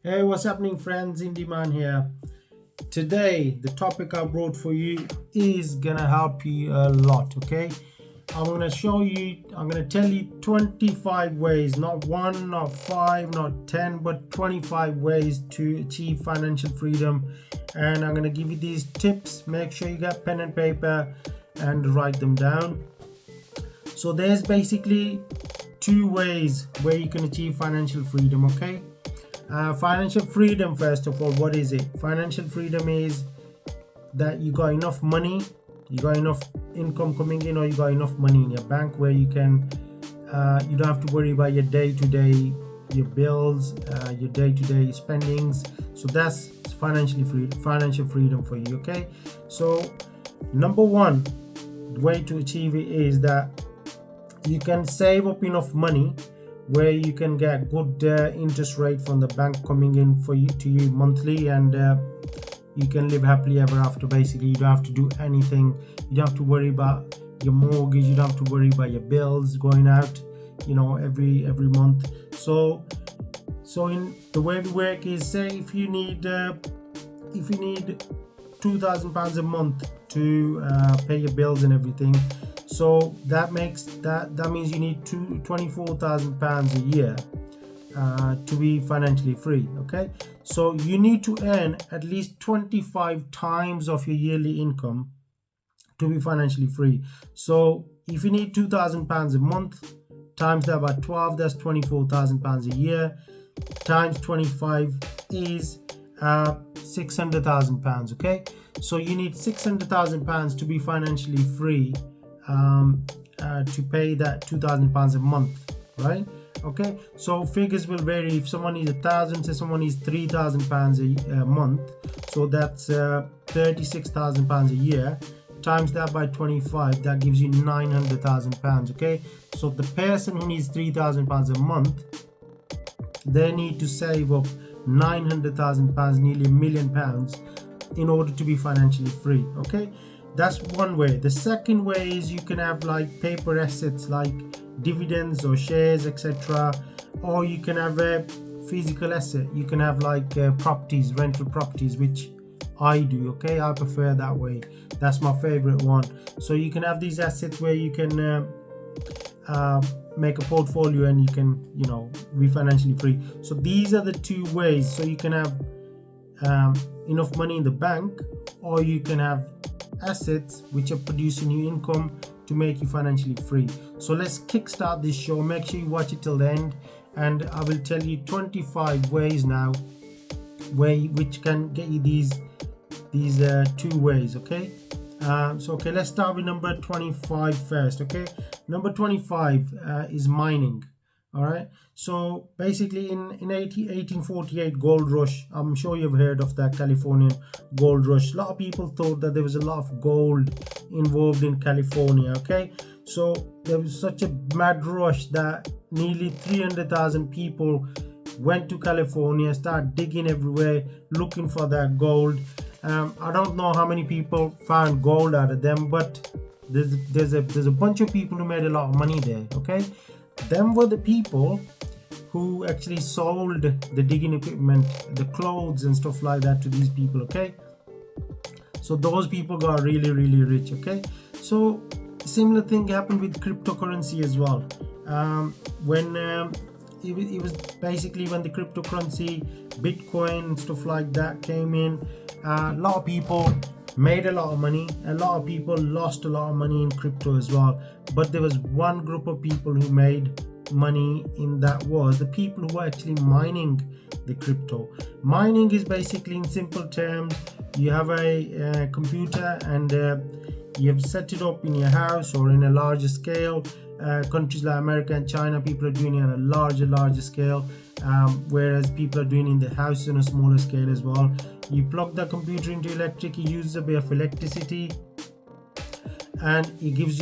Hey, what's happening, friends? Indie Man here. Today, the topic I brought for you is gonna help you a lot. Okay, I'm gonna tell you 25 ways, not one, not five, not 10, but 25 ways to achieve financial freedom. And I'm gonna give you these tips. Make sure you got pen and paper and write them down. So, there's basically two ways where you can achieve financial freedom. Okay, financial freedom, first of all, what is it? Financial freedom is that you got enough money, you got enough income coming in, or you got enough money in your bank where you don't have to worry about your day-to-day, your bills, your day-to-day spendings. So that's financial freedom for you. Okay, so number one way to achieve it is that you can save up enough money where you can get good interest rate from the bank coming in for you to you monthly, and you can live happily ever after. Basically, you don't have to do anything. You don't have to worry about your mortgage. You don't have to worry about your bills going out, every month. So in the way we work is, say if you need £2,000 a month to pay your bills and everything. So that means you need £24,000 a year to be financially free. Okay, so you need to earn at least 25 times of your yearly income to be financially free. So if you need £2,000 a month, times that by 12, that's £24,000 a year, times 25 is £600,000. Okay, so you need £600,000 to be financially free, to pay that £2,000 a month, right? Okay, so figures will vary. If someone needs 1,000, say someone needs £3,000 a month, so that's £36,000 a year. Times that by 25, that gives you £900,000. Okay, so the person who needs £3,000 a month, they need to save up £900,000, nearly £1,000,000, in order to be financially free. Okay, that's one way. The second way is you can have like paper assets like dividends or shares, etc., or you can have a physical asset. You can have like properties, rental properties, which I do. Okay, I prefer that way. That's my favorite one. So you can have these assets where you can make a portfolio, and you can be financially free. So these are the two ways. So you can have enough money in the bank, or you can have assets which are producing you income to make you financially free. So let's kickstart this show. Make sure you watch it till the end, and I will tell you 25 ways now which can get you these two ways. Okay, okay, let's start with number 25 first. Okay, number 25 is mining. All right, so basically in 1848 gold rush, I'm sure you've heard of that Californian gold rush. A lot of people thought that there was a lot of gold involved in California. Okay, so there was such a mad rush that nearly 300,000 people went to California, started digging everywhere looking for that gold. I don't know how many people found gold out of them, but there's a bunch of people who made a lot of money there. Okay, them were the people who actually sold the digging equipment, the clothes and stuff like that to these people. Okay, so those people got really, really rich. Okay, so similar thing happened with cryptocurrency as well. When it was basically when the cryptocurrency, Bitcoin and stuff like that came in, a lot of people made a lot of money. A lot of people lost a lot of money in crypto as well. But there was one group of people who made money, in that was the people who were actually mining the crypto. Mining is basically, in simple terms, you have a computer, and you have set it up in your house or in a larger scale. Countries like America and China, people are doing it on a larger scale, whereas people are doing it in the house on a smaller scale as well. You plug the computer into electric, it uses a bit of electricity, and it gives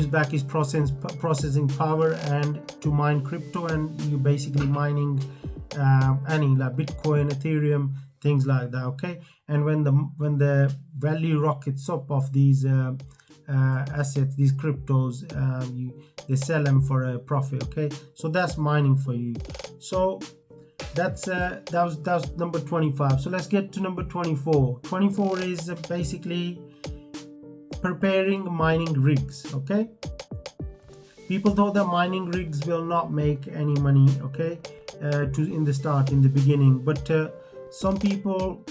back its processing power and to mine crypto. And you basically mining any like Bitcoin, Ethereum, things like that. Okay, and when the value rockets up of these assets, these cryptos, they sell them for a profit. Okay, so that's mining for you. So That was number 25. So let's get to number 24. 24 is basically preparing mining rigs. Okay, people thought that mining rigs will not make any money, okay, in the beginning, but some people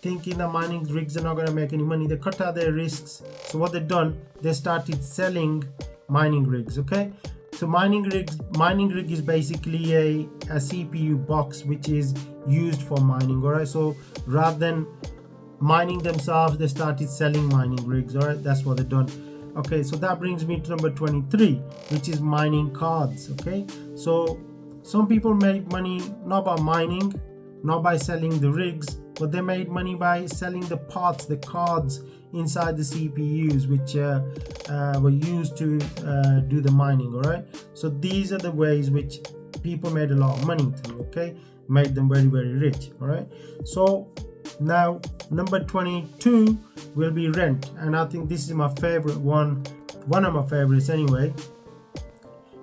thinking that mining rigs are not going to make any money, they cut out their risks. So what they've done, they started selling mining rigs. Okay, so mining rig is basically a CPU box which is used for mining. All right, so rather than mining themselves, they started selling mining rigs. All right, that's what they've done. Okay, so that brings me to number 23, which is mining cards. Okay, so some people made money not by mining, not by selling the rigs, but they made money by selling the parts, the cards inside the CPUs, which were used to do the mining. All right, so these are the ways which people made a lot of money through. Okay, made them very, very rich. All right, so now number 22 will be rent, and I think this is my favorite one of my favorites anyway.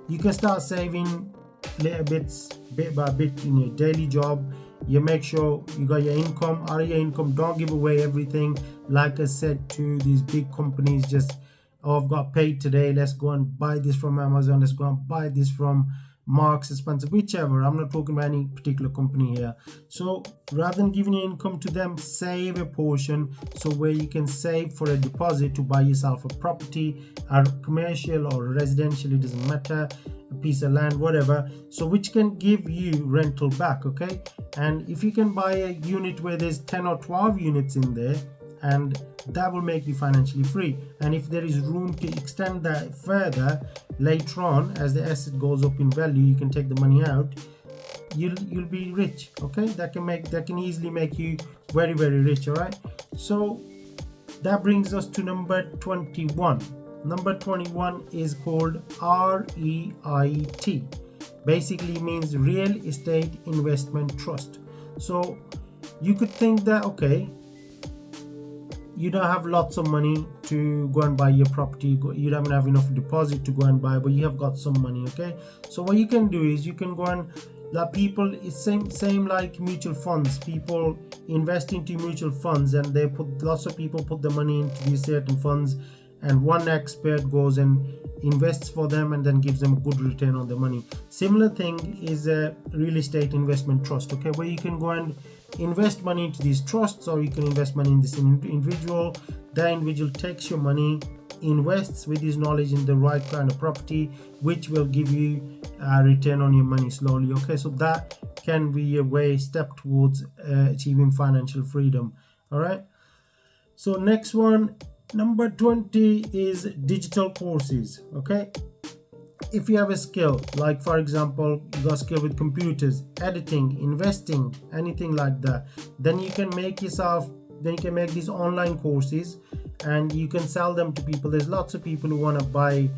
You can start saving little bits, bit by bit, in your daily job. You make sure you got your income. Out of your income, don't give away everything. Like I said to these big companies, just, oh, I've got paid today, let's go and buy this from Amazon, let's go and buy this from Marks and Spencer, whichever. I'm not talking about any particular company here. So rather than giving your income to them, save a portion, so where you can save for a deposit to buy yourself a property, a commercial or residential, it doesn't matter, a piece of land, whatever, so which can give you rental back. Okay, and if you can buy a unit where there's 10 or 12 units in there, and that will make you financially free. And if there is room to extend that further later on, as the asset goes up in value, you can take the money out, you'll be rich. Okay, that can easily make you very, very rich. All right, so that brings us to number 21. Number 21 is called REIT. Basically means Real Estate Investment Trust. So you could think that, okay, you don't have lots of money to go and buy your property, you don't have enough deposit to go and buy, but you have got some money. Okay, so what you can do is you can go and, that people, it's same like mutual funds. People invest into mutual funds, and they put, lots of people put the money into these certain funds, and one expert goes and invests for them and then gives them a good return on their money. Similar thing is a real estate investment trust. Okay, where you can go and invest money into these trusts, or you can invest money in this individual. The individual takes your money, invests with his knowledge in the right kind of property, which will give you a return on your money slowly. Okay, so that can be a step towards achieving financial freedom. All right, so next one, number 20, is digital courses. Okay, if you have a skill, like for example, you got skill with computers, editing, investing, anything like that, then you can make these online courses and you can sell them to people. There's lots of people who want to buy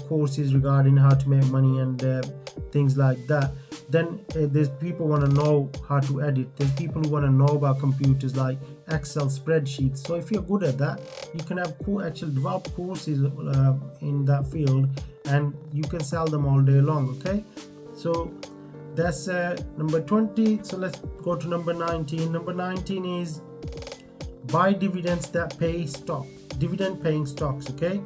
courses regarding how to make money and things like that. Then there's people want to know how to edit. There's people who want to know about computers, like Excel spreadsheets. So if you're good at that, you can have actual develop courses in that field, and you can sell them all day long. Okay, so that's number 20. So let's go to number 19. Number 19 is buy dividends that pay stock, dividend paying stocks. Okay,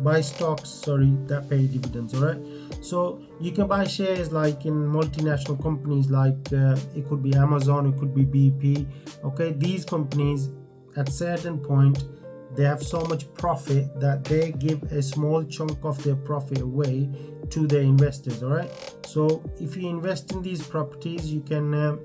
buy stocks, that pay dividends. All right, so you can buy shares like in multinational companies, like it could be Amazon, it could be BP. Okay, these companies at certain point, they have so much profit that they give a small chunk of their profit away to their investors. All right, so if you invest in these properties, you can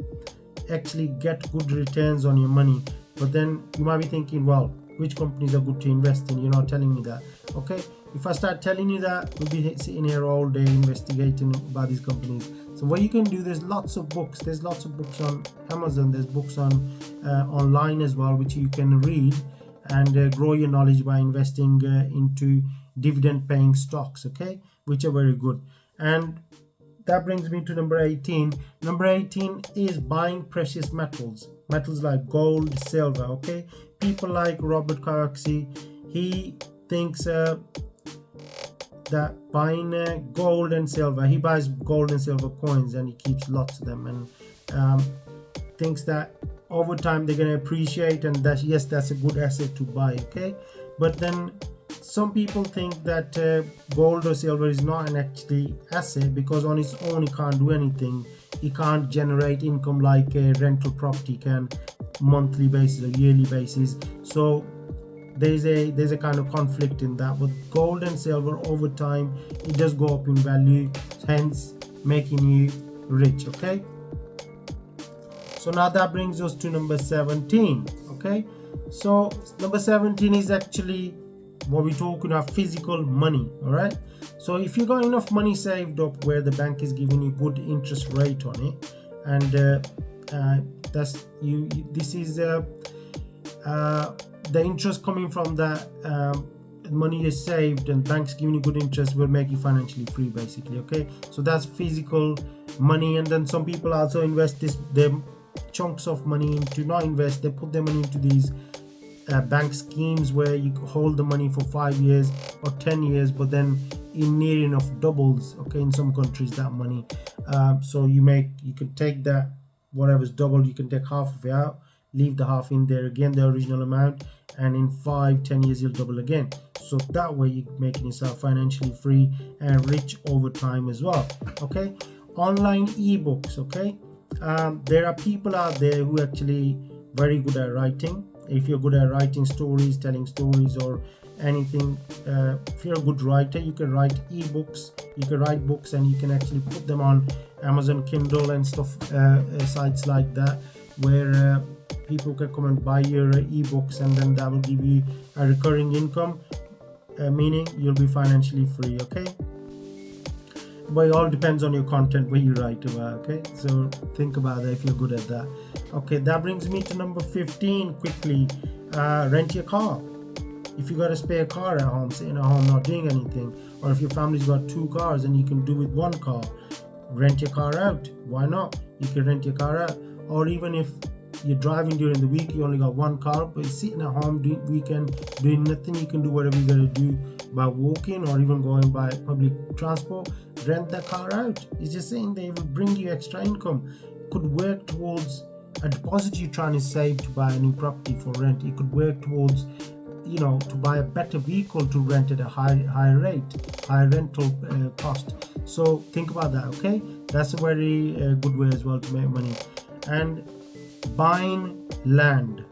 actually get good returns on your money. But then you might be thinking, well, which companies are good to invest in? You're not telling me that. Okay, if I start telling you that, we'll be sitting here all day investigating about these companies. So what you can do, there's lots of books on Amazon, there's books on online as well, which you can read and grow your knowledge by investing into dividend paying stocks. Okay, which are very good. And that brings me to number 18. Number 18 is buying precious metals like gold, silver. Okay, people like Robert Kiyosaki, he thinks that buying gold and silver. He buys gold and silver coins and he keeps lots of them, and thinks that over time they're going to appreciate, and that yes, that's a good asset to buy. Okay, but then some people think that gold or silver is not an actually asset, because on its own it can't do anything. It can't generate income like a rental property can, monthly basis or yearly basis. So there's a kind of conflict in that. But gold and silver over time it does go up in value, hence making you rich. Okay, so now that brings us to number 17. Okay, so number 17 is actually what we're talking about, physical money. All right, so if you got enough money saved up where the bank is giving you good interest rate on it, and that's this is the interest coming from the money is saved and banks giving you good interest will make you financially free basically. Okay, so that's physical money. And then some people also invest them chunks of money into, not invest, they put their money into these bank schemes where you hold the money for 5 years or 10 years, but then in near enough doubles. Okay, in some countries that money, so you can take that, whatever's doubled, you can take half of it out, leave the half in there again, the original amount, and in 5-10 years you'll double again. So that way you're making yourself financially free and rich over time as well. Okay, online ebooks. Okay, there are people out there who actually very good at writing. If you're good at writing stories, telling stories, or anything, if you're a good writer, you can write ebooks, you can write books, and you can actually put them on Amazon Kindle and stuff, sites like that, where people can come and buy your ebooks, and then that will give you a recurring income, meaning you'll be financially free. Okay, but it all depends on your content, what you write about. Okay, so think about that if you're good at that. Okay, that brings me to number 15 quickly. Rent your car. If you got a spare car at home, sitting at home not doing anything, or if your family's got 2 cars and you can do with 1 car, rent your car out. Why not? You can rent your car out. Or even if you're driving during the week, you only got 1 car, but you're sitting at home weekend doing nothing, you can do whatever you gotta do by walking or even going by public transport. Rent the car out. It's just saying they will bring you extra income. It could work towards a deposit you're trying to save to buy a new property for rent. It could work towards, to buy a better vehicle to rent at a higher rate, higher rental cost. So think about that. Okay, that's a very good way as well to make money. And buying land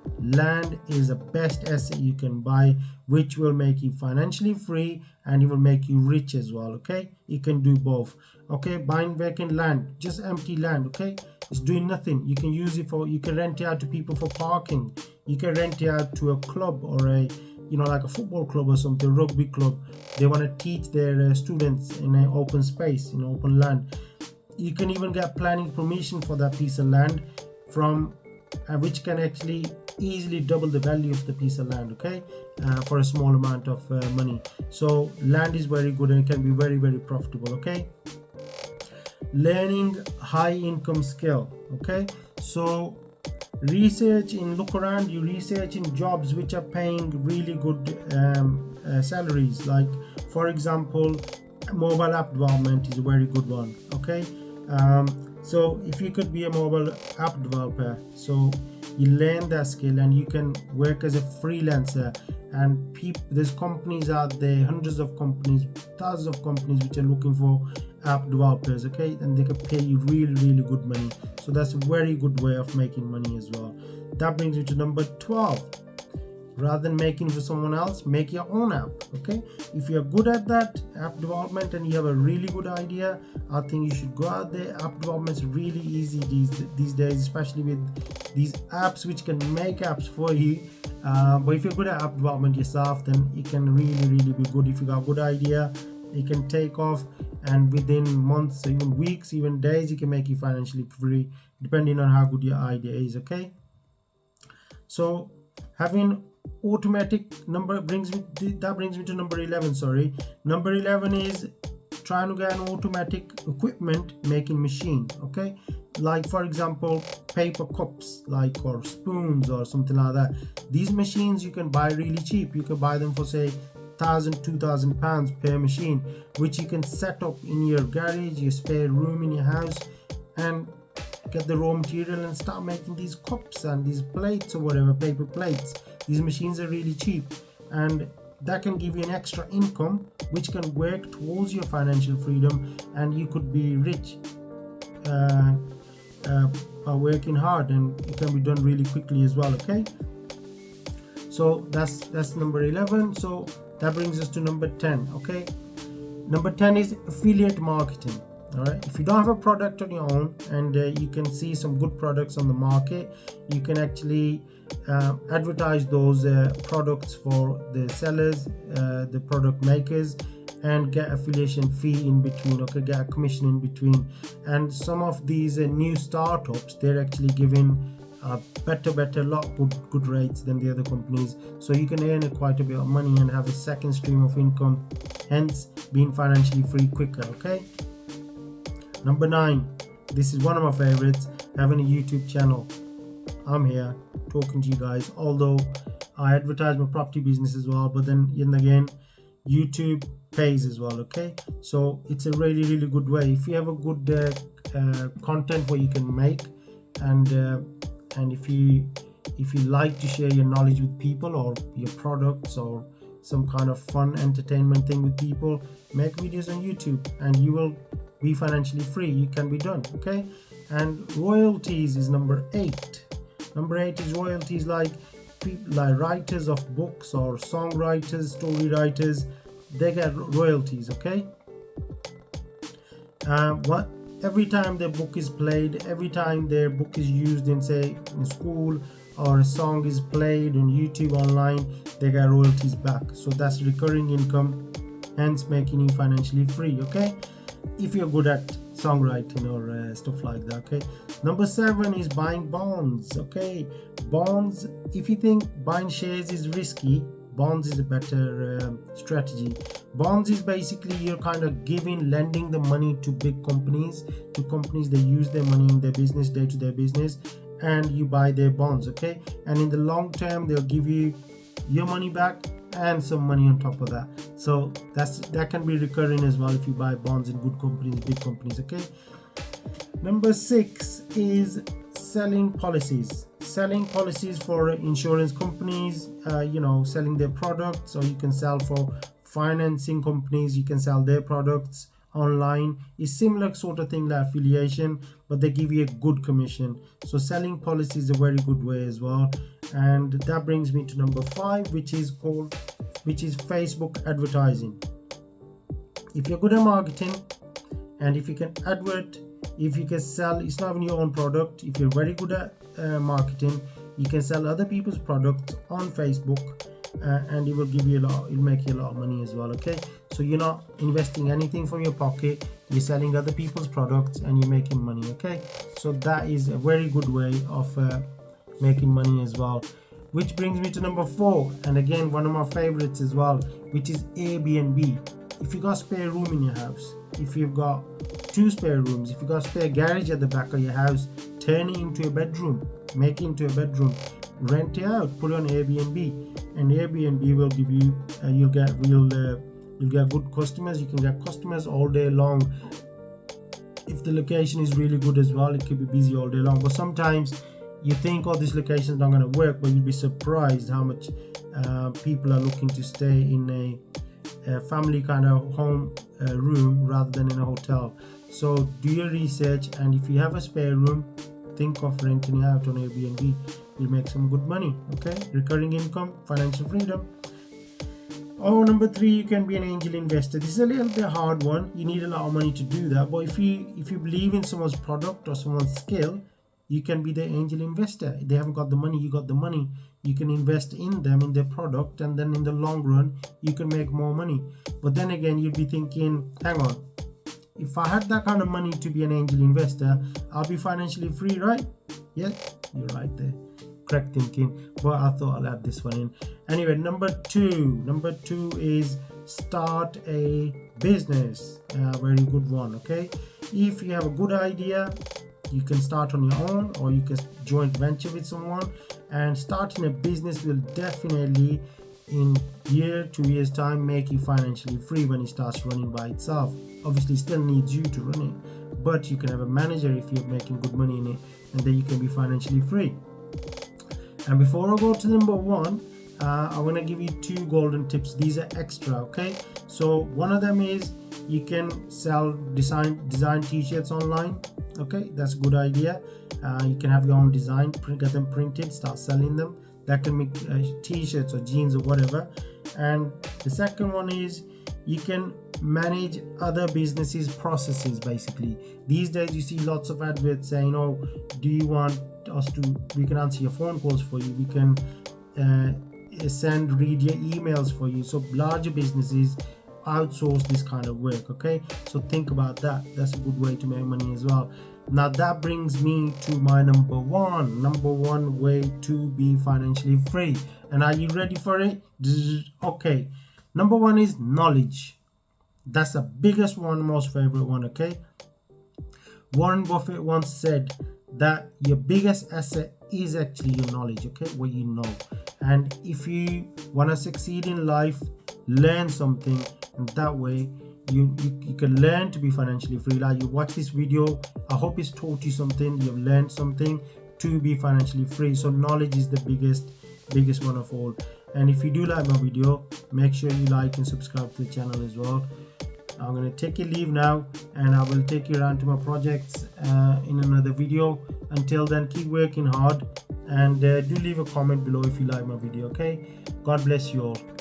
is the best asset you can buy, which will make you financially free and it will make you rich as well. Okay, you can do both. Okay, buying vacant land, just empty land. Okay, it's doing nothing. You can use it for, you can rent it out to people for parking, you can rent it out to a club or a like a football club or something, rugby club. They want to teach their students in an open space, in open land. You can even get planning permission for that piece of land from which can actually easily double the value of the piece of land. Okay, for a small amount of money. So land is very good and it can be very, very profitable. Okay, learning high income skill. Okay, so look around you, research in jobs which are paying really good salaries. Like for example, mobile app development is a very good one. Okay, so if you could be a mobile app developer, so you learn that skill and you can work as a freelancer, and there's companies out there, hundreds of companies, thousands of companies which are looking for app developers. Okay, and they can pay you really, really good money. So that's a very good way of making money as well. That brings you to number 12. Rather than making for someone else, make your own app. Okay, if you're good at that app development and you have a really good idea, I think you should go out there. App development is really easy these days, especially with these apps which can make apps for you. But if you're good at app development yourself, then it can really, really be good. If you got a good idea, it can take off, and within months, even weeks, even days, you can make you financially free, depending on how good your idea is. Okay, so having automatic number brings me to number 11. Sorry, number 11 is trying to get an automatic equipment making machine. Okay, like for example paper cups, or spoons or something like that. These machines you can buy really cheap. You can buy them for say £1,000 to £2,000 per machine, which you can set up in your garage, your spare room in your house, and get the raw material and start making these cups and these plates or whatever, paper plates. These machines are really cheap, and that can give you an extra income which can work towards your financial freedom, and you could be rich by working hard, and it can be done really quickly as well. Okay, so that's number 11. So that brings us to number 10. Okay, number 10 is affiliate marketing. All right, if you don't have a product on your own and you can see some good products on the market, you can actually advertise those products for the sellers, the product makers, and get affiliation fee in between. Okay, get a commission in between. And some of these new startups, they're actually giving better lot good rates than the other companies, so you can earn quite a bit of money and have a second stream of income, hence being financially free quicker. Okay, number 9, this is one of my favorites, having a YouTube channel. I'm here talking to you guys, although I advertise my property business as well, but then again, YouTube pays as well. Okay, so it's a really good way if you have a good content where you can make, and if you like to share your knowledge with people, or your products, or some kind of fun entertainment thing with people, make videos on YouTube and you will be financially free. You can be done. Okay, and royalties is number 8. Number 8 is royalties, like people like writers of books or songwriters, story writers, they get royalties. Okay, every time their book is played, every time their book is used in, say, in school, or a song is played on YouTube online, they get royalties back. So that's recurring income, hence making you financially free. Okay, if you're good at songwriting or stuff like that. Okay, number 7 is buying bonds. Okay, bonds, if you think buying shares is risky, bonds is a better strategy. Bonds is basically you're kind of lending the money to big companies, they use their money in their business, day-to-day business, and you buy their bonds. Okay, and in the long term they'll give you your money back and some money on top of that. So that can be recurring as well if you buy bonds in good companies, big companies. Okay, number 6 is selling policies for insurance companies, selling their products, or you can sell for financing companies, you can sell their products online. It's similar sort of thing like affiliation, but they give you a good commission. So selling policies is a very good way as well. And that brings me to number 5, which is Facebook advertising. If you're good at marketing, and if you can if you can sell, it's not even your own product, if you're very good at marketing, you can sell other people's products on Facebook, and it will give you it'll make you a lot of money as well. Okay, so you're not investing anything from your pocket, you're selling other people's products and you're making money. Okay, so that is a very good way of making money as well, which brings me to number 4, and again one of my favorites as well, which is Airbnb. If you got spare room in your house, if you've got 2 spare rooms, if you got spare garage at the back of your house, turn it into a bedroom, make it into a bedroom, rent it out, put it on Airbnb, and Airbnb will give you you'll get good customers. You can get customers all day long. If the location is really good as well, it could be busy all day long. But sometimes you think, oh, this location is not going to work, but you'll be surprised how much people are looking to stay in a family kind of home room rather than in a hotel. So do your research, and if you have a spare room, think of renting it out on Airbnb. You'll make some good money. Okay, recurring income, financial freedom. Oh, number 3, you can be an angel investor. This is a little bit hard one. You need a lot of money to do that, but if you believe in someone's product or someone's skill, you can be the angel investor. They haven't got the money, you got the money. You can invest in them, in their product, and then in the long run you can make more money. But then again, you'd be thinking, hang on, if I had that kind of money to be an angel investor, I'll be financially free, right? Yeah, you're right there. Correct thinking. But I thought I'll add this one in. Anyway, number 2 is start a business. Very good one. Okay, if you have a good idea, you can start on your own, or you can joint venture with someone, and starting a business will definitely in year, 2 years time, make you financially free when it starts running by itself. Obviously still needs you to run it, but you can have a manager if you're making good money in it, and then you can be financially free. And before I go to number one, I want to give you 2 golden tips. These are extra, okay? So one of them is you can sell design t-shirts online. Okay, that's a good idea. You can have your own design, get them printed, start selling them. That can make t-shirts or jeans or whatever. And the second one is you can manage other businesses' processes. Basically, these days you see lots of adverts saying, oh, do you want us to, we can answer your phone calls for you, we can read your emails for you. So larger businesses outsource this kind of work. Okay, so think about that. That's a good way to make money as well. Now that brings me to my number one way to be financially free. And are you ready for it? Okay, number one is knowledge. That's the biggest one, most favorite one. Okay, Warren Buffett once said that your biggest asset is actually your knowledge. Okay, what you know. And if you want to succeed in life, learn something, and that way you can learn to be financially free. Like, you watch this video, I hope it's taught you something, you've learned something to be financially free. So knowledge is the biggest one of all. And if you do like my video, make sure you like and subscribe to the channel as well. I'm going to take a leave now, and I will take you around to my projects in another video. Until then, keep working hard, and do leave a comment below if you like my video. Okay, God bless you all.